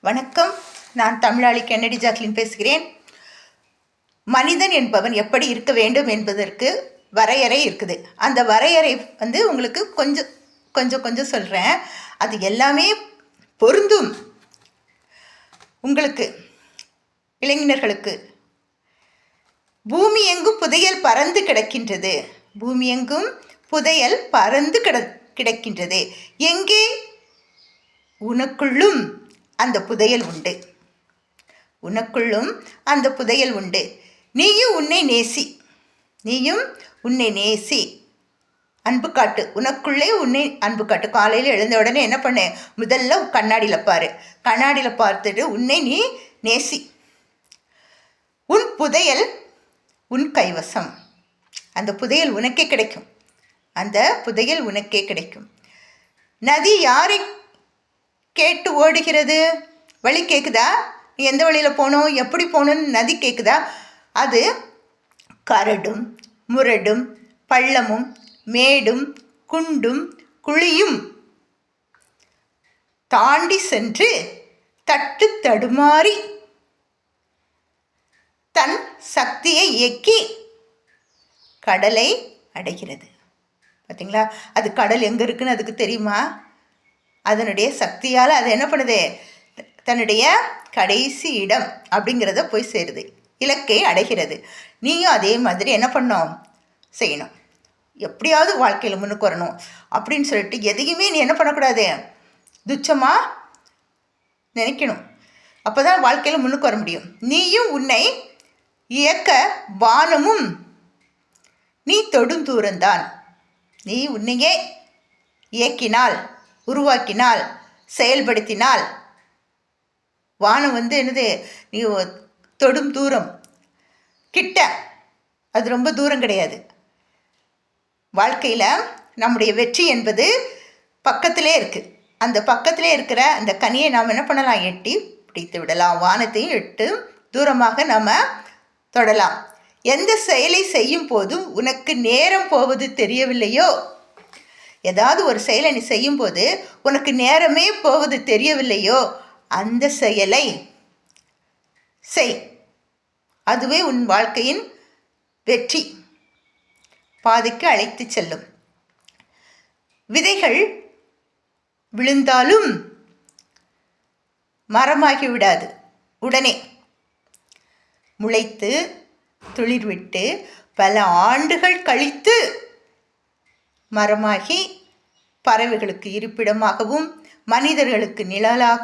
வணக்கம். நான் தமிழாளி Kennedy Jacqueline பேசுகிறேன். மனிதன் என்பவன் எப்படி இருக்க வேண்டும் என்பதற்கு வரையறை இருக்குது. அந்த வரையறை உங்களுக்கு கொஞ்சம் சொல்கிறேன். அது எல்லாமே பொருந்தும். உங்களுக்கு இளைஞர்களுக்கு பூமி எங்கும் புதையல் பறந்து கிடக்கின்றது. பூமி எங்கும் புதையல் பறந்து கிடக்கின்றது. எங்கே? உனக்குள்ளும் அந்த புதையல் உண்டு. உனக்குள்ளும் அந்த புதையல் உண்டு. நீயும் உன்னை நேசி. அன்பு காட்டு. உனக்குள்ளே உன்னை அன்பு காட்டு. காலையில் எழுந்த உடனே என்ன பண்ணு? முதல்ல கண்ணாடியில் பாரு. கண்ணாடியில் பார்த்துட்டு உன்னை நீ நேசி. உன் புதையல் உன் கைவசம். அந்த புதையல் உனக்கே கிடைக்கும். அந்த புதையல் உனக்கே கிடைக்கும். நதி யாரை கேட்டு ஓடுகிறது? வழி கேட்குதா? நீ எந்த வழியில் போகணும், எப்படி போகணுன்னு நதி கேட்குதா? அது கரடும் முரடும் பள்ளமும் மேடும் குண்டும் குழியும் தாண்டி சென்று தட்டு தடுமாறி தன் சக்தியை இயக்கி கடலை அடைகிறது. பார்த்தீங்களா? அது கடல் எங்கே இருக்குன்னு அதுக்கு தெரியுமா? அதனுடைய சக்தியால் அது என்ன பண்ணுது? தன்னுடைய கடைசி இடம் அப்படிங்கிறத போய் சேருது, இலக்கை அடைகிறது. நீயும் அதே மாதிரி என்ன பண்ணணும்? செய்யணும். எப்படியாவது வாழ்க்கையில் முன்னுக்கு வரணும் அப்படின்னு சொல்லிட்டு எதையுமே நீ என்ன பண்ணக்கூடாது? துச்சமாக நினைக்கணும். அப்போ தான் வாழ்க்கையில் முன்னுக்கு வர முடியும். நீயும் உன்னை இயக்க வானமும் நீ தொடும் தூரம்தான். நீ உன்னையே இயக்கினால், உருவாக்கினால், செயல்படுத்தினால் வானம் என்னது? நீ தொடும் தூரம் கிட்ட. அது ரொம்ப தூரம் கிடையாது. வாழ்க்கையில் நம்முடைய வெற்றி என்பது பக்கத்திலே இருக்குது. அந்த பக்கத்திலே இருக்கிற அந்த கனியை நாம் என்ன பண்ணலாம்? எட்டி பிடித்து விடலாம். வானத்தையும் எட்டு தூரமாக நம்ம தொடலாம். எந்த செயலை செய்யும் போதும் உனக்கு நேரம் போவது தெரியவில்லையோ, ஏதாவது ஒரு செயலை நீ செய்யும்போது உனக்கு நேரமே போவது தெரியவில்லையோ, அந்த செயலை செய். அதுவே உன் வாழ்க்கையின் வெற்றி பாதைக்கு அழைத்து செல்லும். விதைகள் விழுந்தாலும் மரமாகி விடாது. உடனே முளைத்து துளிர்விட்டு பல ஆண்டுகள் கழித்து மரமாகி பறவைகளுக்கு இருப்பிடமாகவும் மனிதர்களுக்கு நிழலாக